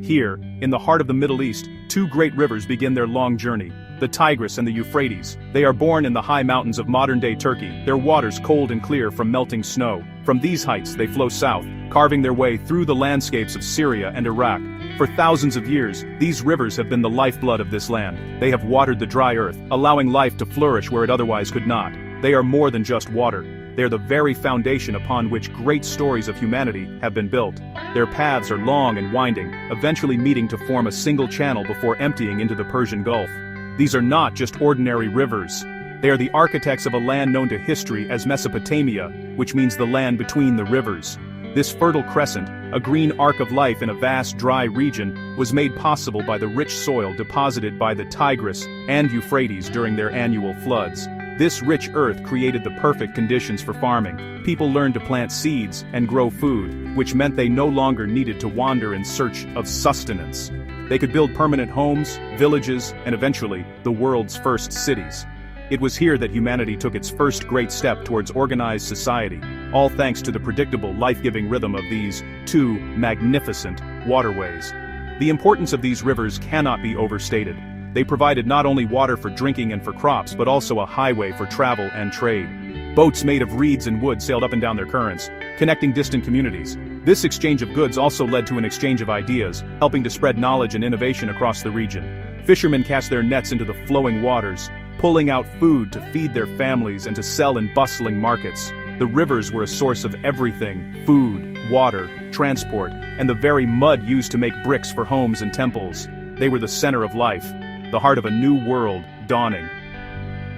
Here, in the heart of the Middle East, two great rivers begin their long journey, the Tigris and the Euphrates. They are born in the high mountains of modern-day Turkey, their waters cold and clear from melting snow. From these heights they flow south, carving their way through the landscapes of Syria and Iraq. For thousands of years, these rivers have been the lifeblood of this land. They have watered the dry earth, allowing life to flourish where it otherwise could not. They are more than just water. They are the very foundation upon which great stories of humanity have been built. Their paths are long and winding, eventually meeting to form a single channel before emptying into the Persian Gulf. These are not just ordinary rivers. They are the architects of a land known to history as Mesopotamia, which means the land between the rivers. This fertile crescent, a green arc of life in a vast dry region, was made possible by the rich soil deposited by the Tigris and Euphrates during their annual floods. This rich earth created the perfect conditions for farming. People learned to plant seeds and grow food, which meant they no longer needed to wander in search of sustenance. They could build permanent homes, villages, and eventually, the world's first cities. It was here that humanity took its first great step towards organized society, all thanks to the predictable, life-giving rhythm of these two magnificent waterways. The importance of these rivers cannot be overstated. They provided not only water for drinking and for crops but also a highway for travel and trade. Boats made of reeds and wood sailed up and down their currents, connecting distant communities. This exchange of goods also led to an exchange of ideas, helping to spread knowledge and innovation across the region. Fishermen cast their nets into the flowing waters, pulling out food to feed their families and to sell in bustling markets. The rivers were a source of everything: food, water, transport, and the very mud used to make bricks for homes and temples. They were the center of life, the heart of a new world dawning.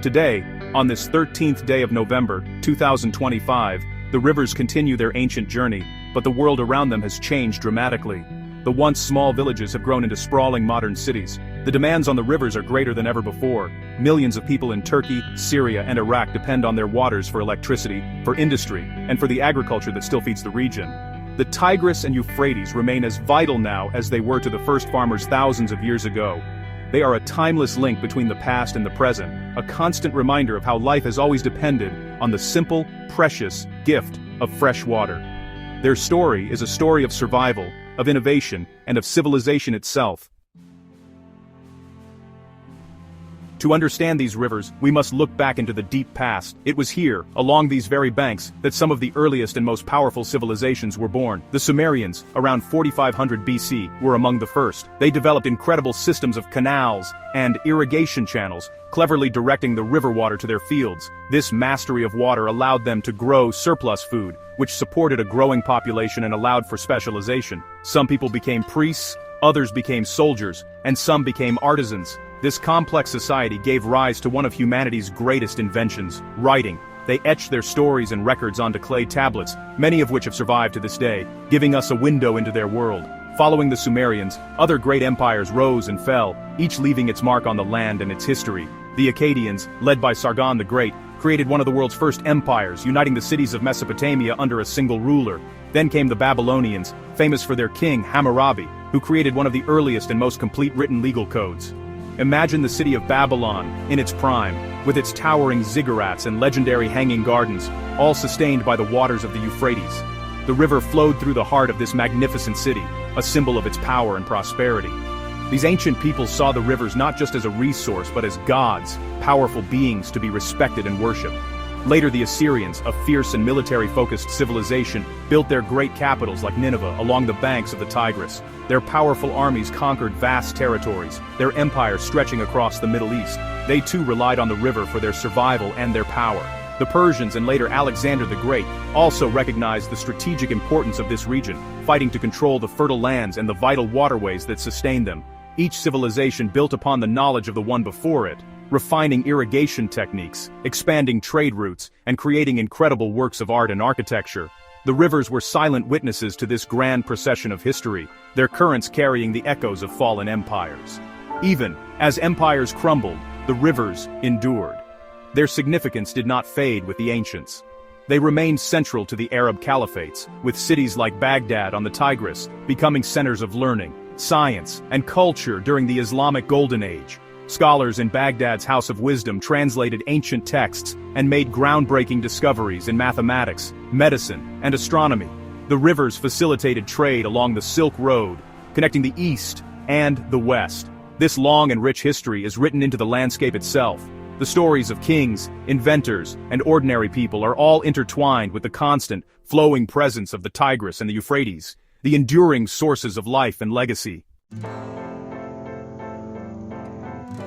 Today, on this 13th day of November, 2025, the rivers continue their ancient journey, but the world around them has changed dramatically. The once small villages have grown into sprawling modern cities. The demands on the rivers are greater than ever before. Millions of people in Turkey, Syria, and Iraq depend on their waters for electricity, for industry, and for the agriculture that still feeds the region. The Tigris and Euphrates remain as vital now as they were to the first farmers thousands of years ago. They are a timeless link between the past and the present, a constant reminder of how life has always depended on the simple, precious gift of fresh water. Their story is a story of survival, of innovation, and of civilization itself. To understand these rivers, we must look back into the deep past. It was here, along these very banks, that some of the earliest and most powerful civilizations were born. The Sumerians, around 4500 BC, were among the first. They developed incredible systems of canals and irrigation channels, cleverly directing the river water to their fields. This mastery of water allowed them to grow surplus food, which supported a growing population and allowed for specialization. Some people became priests, others became soldiers, and some became artisans. This complex society gave rise to one of humanity's greatest inventions: writing. They etched their stories and records onto clay tablets, many of which have survived to this day, giving us a window into their world. Following the Sumerians, other great empires rose and fell, each leaving its mark on the land and its history. The Akkadians, led by Sargon the Great, created one of the world's first empires, uniting the cities of Mesopotamia under a single ruler. Then came the Babylonians, famous for their king Hammurabi, who created one of the earliest and most complete written legal codes. Imagine the city of Babylon, in its prime, with its towering ziggurats and legendary hanging gardens, all sustained by the waters of the Euphrates. The river flowed through the heart of this magnificent city, a symbol of its power and prosperity. These ancient peoples saw the rivers not just as a resource but as gods, powerful beings to be respected and worshipped. Later the Assyrians, a fierce and military-focused civilization, built their great capitals like Nineveh along the banks of the Tigris. Their powerful armies conquered vast territories, their empire stretching across the Middle East. They too relied on the river for their survival and their power. The Persians and later Alexander the Great also recognized the strategic importance of this region, fighting to control the fertile lands and the vital waterways that sustained them. Each civilization built upon the knowledge of the one before it, refining irrigation techniques, expanding trade routes, and creating incredible works of art and architecture. The rivers were silent witnesses to this grand procession of history, their currents carrying the echoes of fallen empires. Even as empires crumbled, the rivers endured. Their significance did not fade with the ancients. They remained central to the Arab caliphates, with cities like Baghdad on the Tigris becoming centers of learning, science, and culture during the Islamic Golden Age. Scholars in Baghdad's House of Wisdom translated ancient texts and made groundbreaking discoveries in mathematics, medicine, and astronomy. The rivers facilitated trade along the Silk Road, connecting the East and the West. This long and rich history is written into the landscape itself. The stories of kings, inventors, and ordinary people are all intertwined with the constant, flowing presence of the Tigris and the Euphrates, the enduring sources of life and legacy.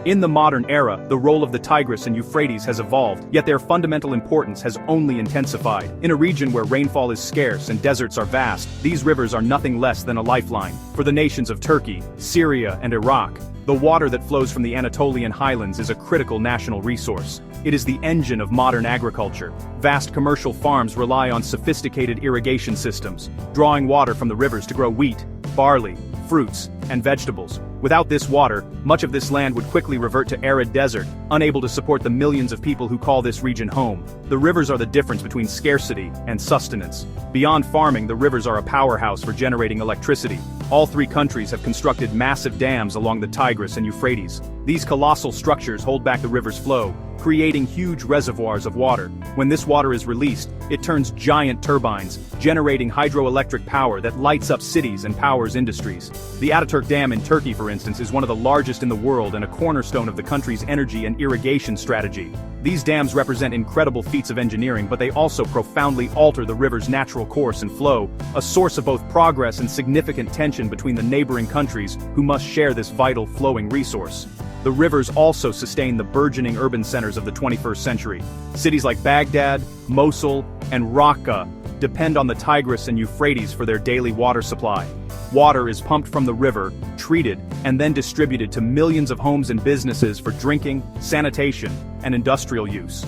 In the modern era, the role of the Tigris and Euphrates has evolved, yet their fundamental importance has only intensified. In a region where rainfall is scarce and deserts are vast, these rivers are nothing less than a lifeline. For the nations of Turkey, Syria, and Iraq, the water that flows from the Anatolian highlands is a critical national resource. It is the engine of modern agriculture. Vast commercial farms rely on sophisticated irrigation systems, drawing water from the rivers to grow wheat, barley, fruits, and vegetables. Without this water, much of this land would quickly revert to arid desert, unable to support the millions of people who call this region home. The rivers are the difference between scarcity and sustenance. Beyond farming, the rivers are a powerhouse for generating electricity. All three countries have constructed massive dams along the Tigris and Euphrates. These colossal structures hold back the river's flow, creating huge reservoirs of water. When this water is released, it turns giant turbines, generating hydroelectric power that lights up cities and powers industries. The Ataturk Dam in Turkey, for instance, is one of the largest in the world and a cornerstone of the country's energy and irrigation strategy. These dams represent incredible feats of engineering, but they also profoundly alter the river's natural course and flow, a source of both progress and significant tension between the neighboring countries who must share this vital flowing resource. The rivers also sustain the burgeoning urban centers of the 21st century. Cities like Baghdad, Mosul, and Raqqa depend on the Tigris and Euphrates for their daily water supply. Water is pumped from the river, treated, and then distributed to millions of homes and businesses for drinking, sanitation, and industrial use.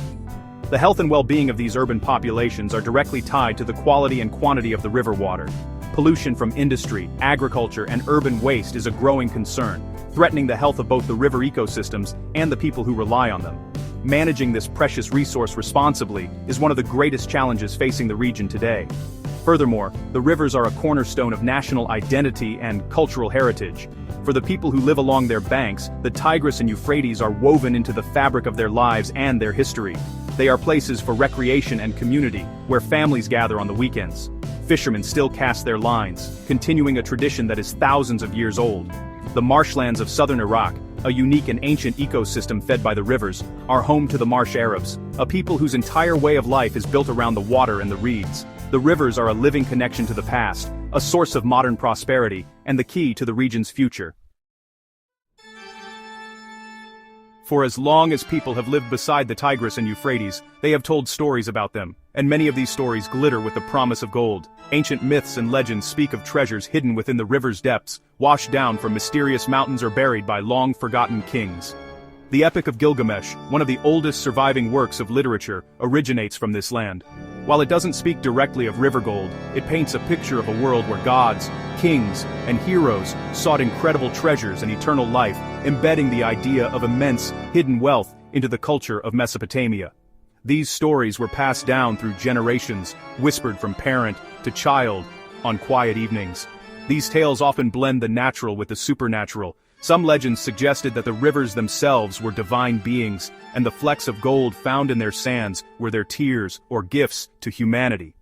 The health and well-being of these urban populations are directly tied to the quality and quantity of the river water. Pollution from industry, agriculture, and urban waste is a growing concern, threatening the health of both the river ecosystems and the people who rely on them. Managing this precious resource responsibly is one of the greatest challenges facing the region today. Furthermore, the rivers are a cornerstone of national identity and cultural heritage. For the people who live along their banks, the Tigris and Euphrates are woven into the fabric of their lives and their history. They are places for recreation and community, where families gather on the weekends. Fishermen still cast their lines, continuing a tradition that is thousands of years old. The marshlands of southern Iraq, a unique and ancient ecosystem fed by the rivers, are home to the Marsh Arabs, a people whose entire way of life is built around the water and the reeds. The rivers are a living connection to the past, a source of modern prosperity, and the key to the region's future. For as long as people have lived beside the Tigris and Euphrates, they have told stories about them, and many of these stories glitter with the promise of gold. Ancient myths and legends speak of treasures hidden within the river's depths, washed down from mysterious mountains or buried by long-forgotten kings. The Epic of Gilgamesh, one of the oldest surviving works of literature, originates from this land. While it doesn't speak directly of river gold, it paints a picture of a world where gods, kings, and heroes sought incredible treasures and eternal life, embedding the idea of immense, hidden wealth into the culture of Mesopotamia. These stories were passed down through generations, whispered from parent to child, on quiet evenings. These tales often blend the natural with the supernatural. Some legends suggested that the rivers themselves were divine beings, and the flecks of gold found in their sands were their tears or gifts to humanity.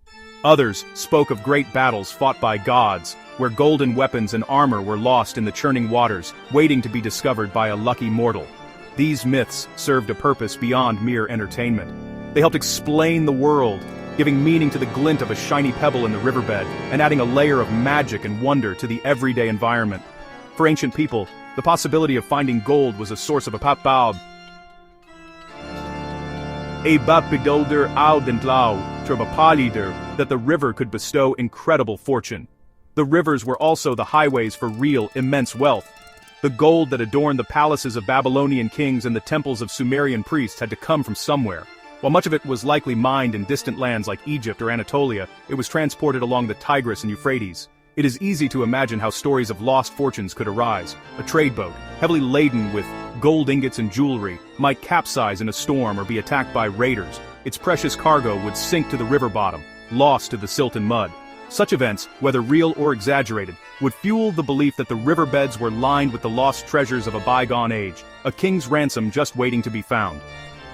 Others spoke of great battles fought by gods, where golden weapons and armor were lost in the churning waters, waiting to be discovered by a lucky mortal. These myths served a purpose beyond mere entertainment. They helped explain the world, giving meaning to the glint of a shiny pebble in the riverbed, and adding a layer of magic and wonder to the everyday environment. For ancient people, the possibility of finding gold was a source of a that the river could bestow incredible fortune. The rivers were also the highways for real, immense wealth. The gold that adorned the palaces of Babylonian kings and the temples of Sumerian priests had to come from somewhere. While much of it was likely mined in distant lands like Egypt or Anatolia, it was transported along the Tigris and Euphrates. It is easy to imagine how stories of lost fortunes could arise. A trade boat, heavily laden with gold ingots and jewelry, might capsize in a storm or be attacked by raiders. Its precious cargo would sink to the river bottom, lost to the silt and mud. Such events, whether real or exaggerated, would fuel the belief that the riverbeds were lined with the lost treasures of a bygone age, a king's ransom just waiting to be found.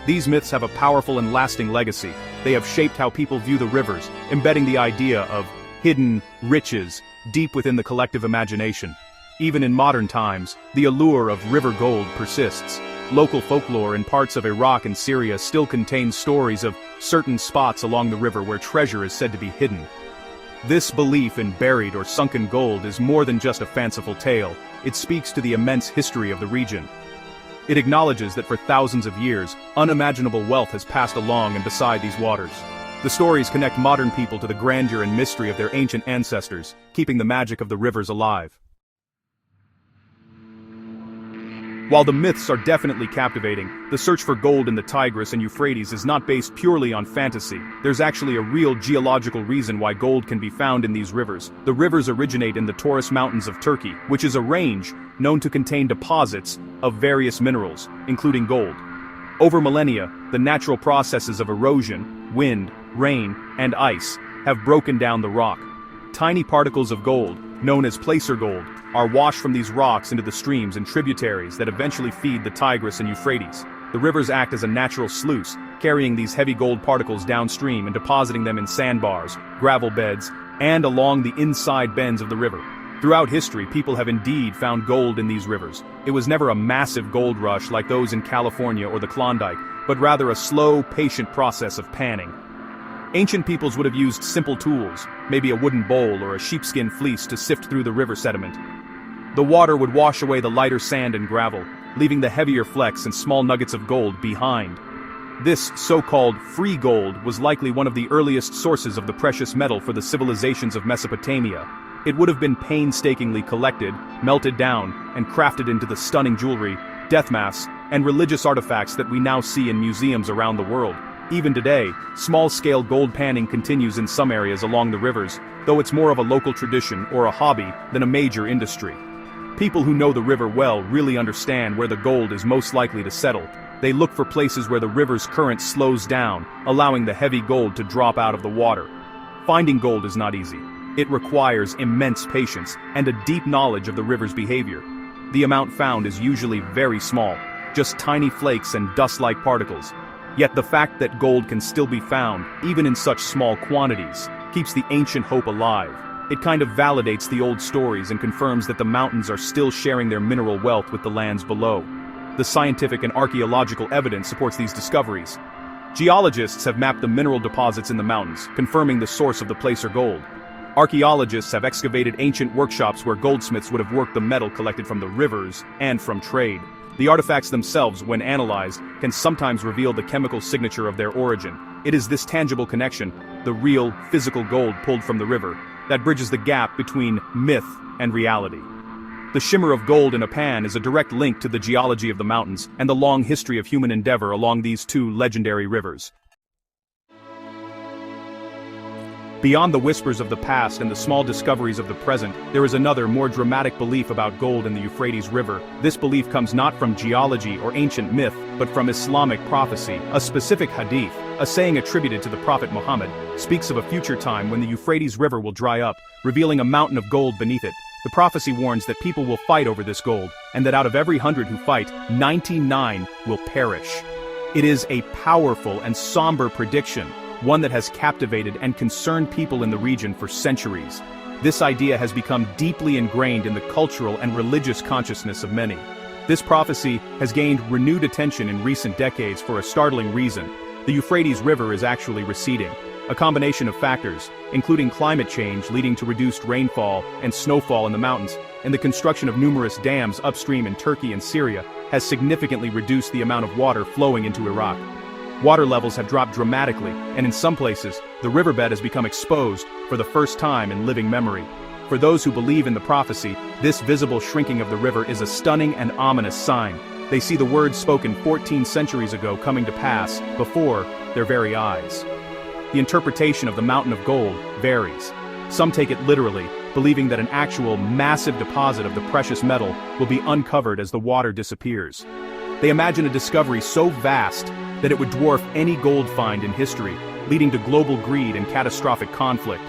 These myths have a powerful and lasting legacy. They have shaped how people view the rivers, embedding the idea of hidden riches deep within the collective imagination. Even in modern times, the allure of river gold persists. Local folklore in parts of Iraq and Syria still contains stories of certain spots along the river where treasure is said to be hidden. This belief in buried or sunken gold is more than just a fanciful tale, it speaks to the immense history of the region. It acknowledges that for thousands of years, unimaginable wealth has passed along and beside these waters. The stories connect modern people to the grandeur and mystery of their ancient ancestors, keeping the magic of the rivers alive. While the myths are definitely captivating, the search for gold in the Tigris and Euphrates is not based purely on fantasy. There's actually a real geological reason why gold can be found in these rivers. The rivers originate in the Taurus Mountains of Turkey, which is a range known to contain deposits of various minerals, including gold. Over millennia, the natural processes of erosion, wind, rain, and ice have broken down the rock. Tiny particles of gold, known as placer gold, are washed from these rocks into the streams and tributaries that eventually feed the Tigris and Euphrates. The rivers act as a natural sluice, carrying these heavy gold particles downstream and depositing them in sandbars, gravel beds, and along the inside bends of the river. Throughout history, people have indeed found gold in these rivers. It was never a massive gold rush like those in California or the Klondike, but rather a slow, patient process of panning. Ancient peoples would have used simple tools, maybe a wooden bowl or a sheepskin fleece to sift through the river sediment. The water would wash away the lighter sand and gravel, leaving the heavier flecks and small nuggets of gold behind. This so-called free gold was likely one of the earliest sources of the precious metal for the civilizations of Mesopotamia. It would have been painstakingly collected, melted down, and crafted into the stunning jewelry, death masks, and religious artifacts that we now see in museums around the world. Even today, small-scale gold panning continues in some areas along the rivers, though it's more of a local tradition or a hobby than a major industry. People who know the river well really understand where the gold is most likely to settle. They look for places where the river's current slows down, allowing the heavy gold to drop out of the water. Finding gold is not easy. It requires immense patience and a deep knowledge of the river's behavior. The amount found is usually very small, just tiny flakes and dust-like particles. Yet the fact that gold can still be found, even in such small quantities, keeps the ancient hope alive. It kind of validates the old stories and confirms that the mountains are still sharing their mineral wealth with the lands below. The scientific and archaeological evidence supports these discoveries. Geologists have mapped the mineral deposits in the mountains, confirming the source of the placer gold. Archaeologists have excavated ancient workshops where goldsmiths would have worked the metal collected from the rivers and from trade. The artifacts themselves, when analyzed, can sometimes reveal the chemical signature of their origin. It is this tangible connection, the real, physical gold pulled from the river, that bridges the gap between myth and reality. The shimmer of gold in a pan is a direct link to the geology of the mountains and the long history of human endeavor along these two legendary rivers. Beyond the whispers of the past and the small discoveries of the present, there is another, more dramatic belief about gold in the Euphrates River. This belief comes not from geology or ancient myth, but from Islamic prophecy. A specific hadith, a saying attributed to the Prophet Muhammad, speaks of a future time when the Euphrates River will dry up, revealing a mountain of gold beneath it. The prophecy warns that people will fight over this gold, and that out of every 100 who fight, 99 will perish. It is a powerful and somber prediction, one that has captivated and concerned people in the region for centuries. This idea has become deeply ingrained in the cultural and religious consciousness of many. This prophecy has gained renewed attention in recent decades for a startling reason. The Euphrates River is actually receding. A combination of factors, including climate change leading to reduced rainfall and snowfall in the mountains, and the construction of numerous dams upstream in Turkey and Syria, has significantly reduced the amount of water flowing into Iraq. Water levels have dropped dramatically, and in some places, the riverbed has become exposed for the first time in living memory. For those who believe in the prophecy, this visible shrinking of the river is a stunning and ominous sign. They see the words spoken 14 centuries ago coming to pass before their very eyes. The interpretation of the mountain of gold varies. Some take it literally, believing that an actual massive deposit of the precious metal will be uncovered as the water disappears. They imagine a discovery so vast that it would dwarf any gold find in history, leading to global greed and catastrophic conflict.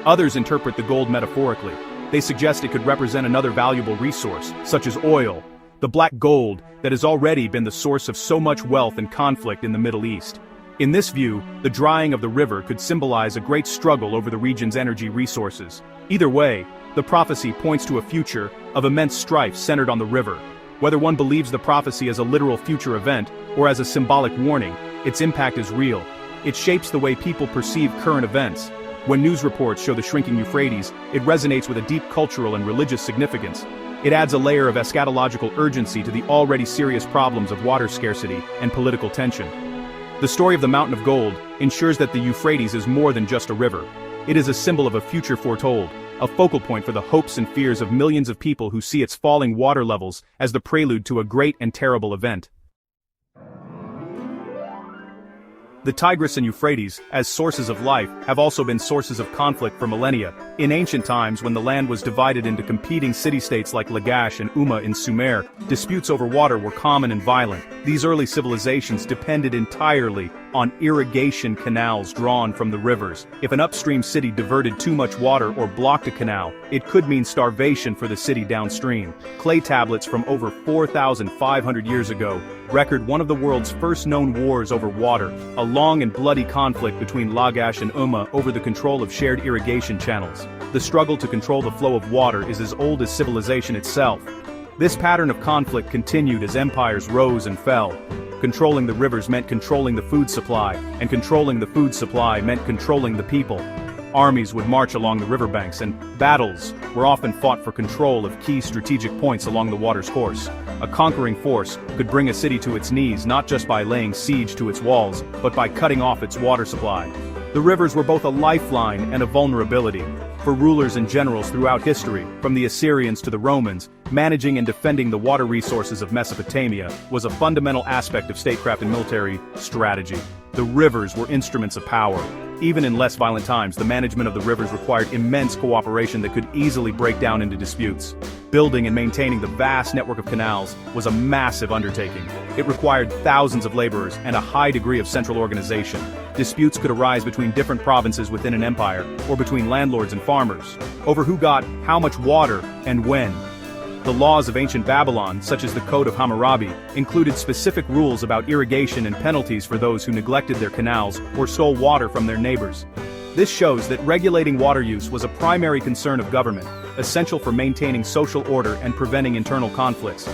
Others interpret the gold metaphorically. They suggest it could represent another valuable resource, such as oil, the black gold that has already been the source of so much wealth and conflict in the Middle East. In this view, the drying of the river could symbolize a great struggle over the region's energy resources. Either way, The prophecy points to a future of immense strife centered on the river. Whether one believes the prophecy as a literal future event or as a symbolic warning, its impact is real. It shapes the way people perceive current events. When news reports show the shrinking Euphrates, it resonates with a deep cultural and religious significance. It adds a layer of eschatological urgency to the already serious problems of water scarcity and political tension. The story of the Mountain of Gold ensures that the Euphrates is more than just a river. It is a symbol of a future foretold, a focal point for the hopes and fears of millions of people who see its falling water levels as the prelude to a great and terrible event. The Tigris and Euphrates, as sources of life, have also been sources of conflict for millennia. In ancient times, when the land was divided into competing city-states like Lagash and Umma in Sumer, disputes over water were common and violent. These early civilizations depended entirely on irrigation canals drawn from the rivers. If an upstream city diverted too much water or blocked a canal, it could mean starvation for the city downstream. Clay tablets from over 4,500 years ago record one of the world's first known wars over water, a long and bloody conflict between Lagash and Umma over the control of shared irrigation channels. The struggle to control the flow of water is as old as civilization itself. This pattern of conflict continued as empires rose and fell. Controlling the rivers meant controlling the food supply, and controlling the food supply meant controlling the people. Armies would march along the riverbanks, and battles were often fought for control of key strategic points along the water's course. A conquering force could bring a city to its knees not just by laying siege to its walls, but by cutting off its water supply. The rivers were both a lifeline and a vulnerability. For rulers and generals throughout history, from the Assyrians to the Romans, managing and defending the water resources of Mesopotamia was a fundamental aspect of statecraft and military strategy. The rivers were instruments of power. Even in less violent times, the management of the rivers required immense cooperation that could easily break down into disputes. Building and maintaining the vast network of canals was a massive undertaking. It required thousands of laborers and a high degree of central organization. Disputes could arise between different provinces within an empire, or between landlords and farmers, over who got how much water and when. The laws of ancient Babylon, such as the Code of Hammurabi, included specific rules about irrigation and penalties for those who neglected their canals or stole water from their neighbors. This shows that regulating water use was a primary concern of government, essential for maintaining social order and preventing internal conflicts.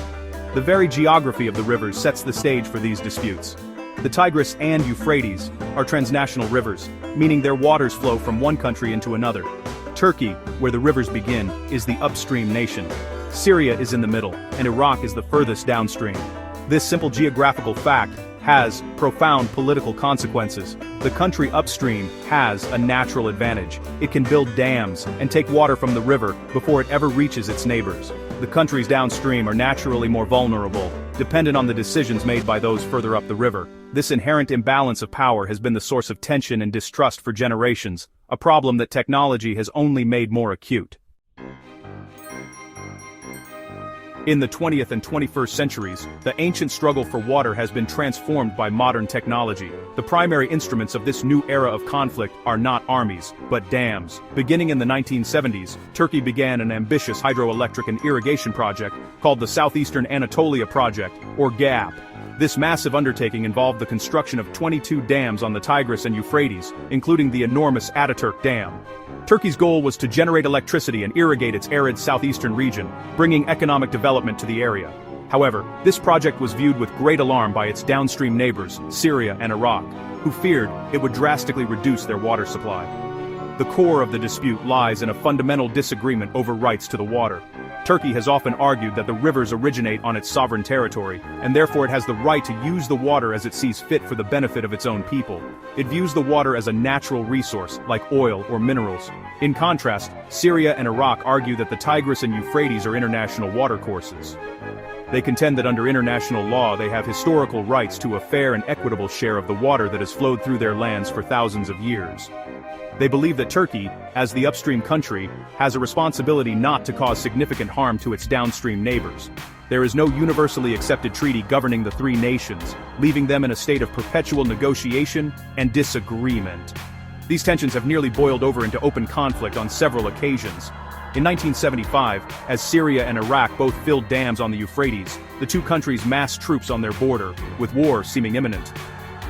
The very geography of the rivers sets the stage for these disputes. The Tigris and Euphrates are transnational rivers, meaning their waters flow from one country into another. Turkey, where the rivers begin, is the upstream nation. Syria is in the middle, and Iraq is the furthest downstream. This simple geographical fact has profound political consequences. The country upstream has a natural advantage. It can build dams and take water from the river before it ever reaches its neighbors. The countries downstream are naturally more vulnerable, dependent on the decisions made by those further up the river. This inherent imbalance of power has been the source of tension and distrust for generations, a problem that technology has only made more acute. In the 20th and 21st centuries, the ancient struggle for water has been transformed by modern technology. The primary instruments of this new era of conflict are not armies, but dams. Beginning in the 1970s, Turkey began an ambitious hydroelectric and irrigation project called the Southeastern Anatolia Project, or GAP. This massive undertaking involved the construction of 22 dams on the Tigris and Euphrates, including the enormous Ataturk Dam. Turkey's goal was to generate electricity and irrigate its arid southeastern region, bringing economic development to the area. However, this project was viewed with great alarm by its downstream neighbors, Syria and Iraq, who feared it would drastically reduce their water supply. The core of the dispute lies in a fundamental disagreement over rights to the water. Turkey has often argued that the rivers originate on its sovereign territory, and therefore it has the right to use the water as it sees fit for the benefit of its own people. It views the water as a natural resource, like oil or minerals. In contrast, Syria and Iraq argue that the Tigris and Euphrates are international watercourses. They contend that under international law they have historical rights to a fair and equitable share of the water that has flowed through their lands for thousands of years. They believe that Turkey, as the upstream country, has a responsibility not to cause significant harm to its downstream neighbors. There is no universally accepted treaty governing the three nations, leaving them in a state of perpetual negotiation and disagreement. These tensions have nearly boiled over into open conflict on several occasions. In 1975, as Syria and Iraq both filled dams on the Euphrates, the two countries massed troops on their border, with war seeming imminent.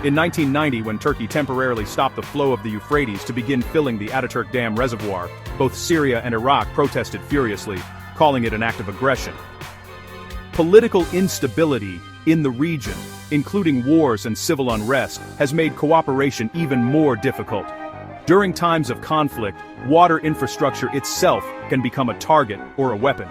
In 1990, when Turkey temporarily stopped the flow of the Euphrates to begin filling the Ataturk Dam reservoir, both Syria and Iraq protested furiously, calling it an act of aggression. Political instability in the region, including wars and civil unrest, has made cooperation even more difficult. During times of conflict, water infrastructure itself can become a target or a weapon.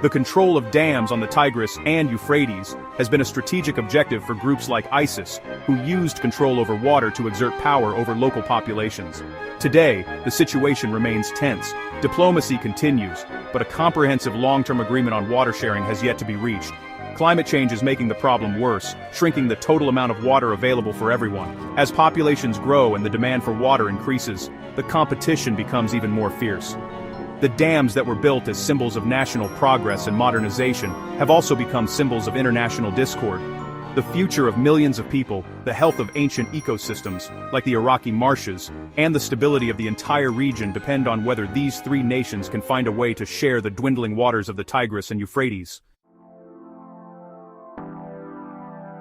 The control of dams on the Tigris and Euphrates has been a strategic objective for groups like ISIS, who used control over water to exert power over local populations. Today, the situation remains tense. Diplomacy continues, but a comprehensive long-term agreement on water sharing has yet to be reached. Climate change is making the problem worse, shrinking the total amount of water available for everyone. As populations grow and the demand for water increases, the competition becomes even more fierce. The dams that were built as symbols of national progress and modernization have also become symbols of international discord. The future of millions of people, the health of ancient ecosystems, like the Iraqi marshes, and the stability of the entire region depend on whether these three nations can find a way to share the dwindling waters of the Tigris and Euphrates.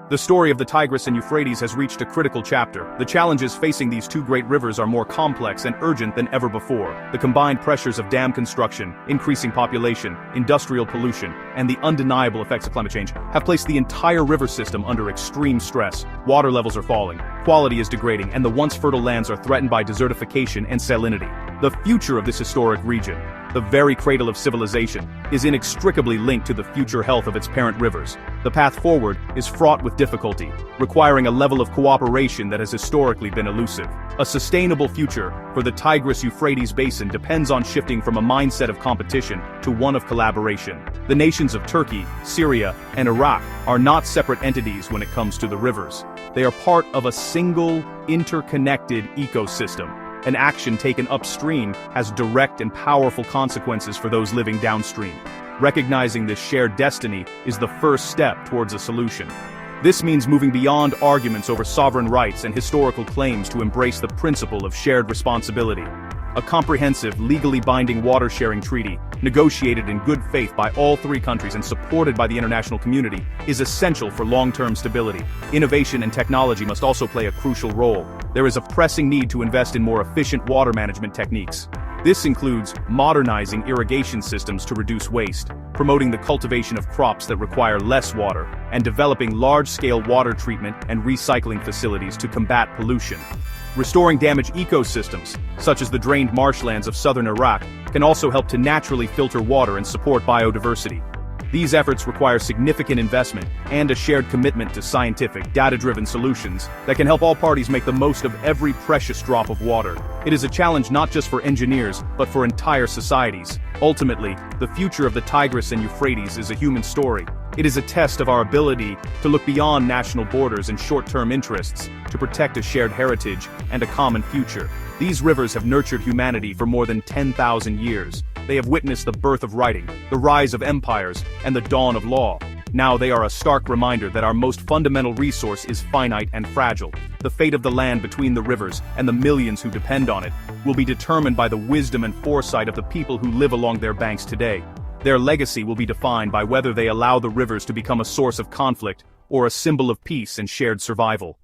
The story of the Tigris and Euphrates has reached a critical chapter. The challenges facing these two great rivers are more complex and urgent than ever before. The combined pressures of dam construction, increasing population, industrial pollution, and the undeniable effects of climate change have placed the entire river system under extreme stress. Water levels are falling, quality is degrading, and the once fertile lands are threatened by desertification and salinity. The future of this historic region, the very cradle of civilization, is inextricably linked to the future health of its parent rivers. The path forward is fraught with difficulty, requiring a level of cooperation that has historically been elusive. A sustainable future for the Tigris-Euphrates basin depends on shifting from a mindset of competition to one of collaboration. The nations of Turkey, Syria, and Iraq are not separate entities when it comes to the rivers. They are part of a single, interconnected ecosystem. An action taken upstream has direct and powerful consequences for those living downstream. Recognizing this shared destiny is the first step towards a solution. This means moving beyond arguments over sovereign rights and historical claims to embrace the principle of shared responsibility. A comprehensive, legally binding water-sharing treaty, negotiated in good faith by all three countries and supported by the international community, is essential for long-term stability. Innovation and technology must also play a crucial role. There is a pressing need to invest in more efficient water management techniques. This includes modernizing irrigation systems to reduce waste, promoting the cultivation of crops that require less water, and developing large-scale water treatment and recycling facilities to combat pollution. Restoring damaged ecosystems, such as the drained marshlands of southern Iraq, can also help to naturally filter water and support biodiversity. These efforts require significant investment and a shared commitment to scientific, data-driven solutions that can help all parties make the most of every precious drop of water. It is a challenge not just for engineers, but for entire societies. Ultimately, the future of the Tigris and Euphrates is a human story. It is a test of our ability to look beyond national borders and short-term interests to protect a shared heritage and a common future. These rivers have nurtured humanity for more than 10,000 years. They have witnessed the birth of writing, the rise of empires, and the dawn of law. Now they are a stark reminder that our most fundamental resource is finite and fragile. The fate of the land between the rivers and the millions who depend on it will be determined by the wisdom and foresight of the people who live along their banks today. Their legacy will be defined by whether they allow the rivers to become a source of conflict or a symbol of peace and shared survival.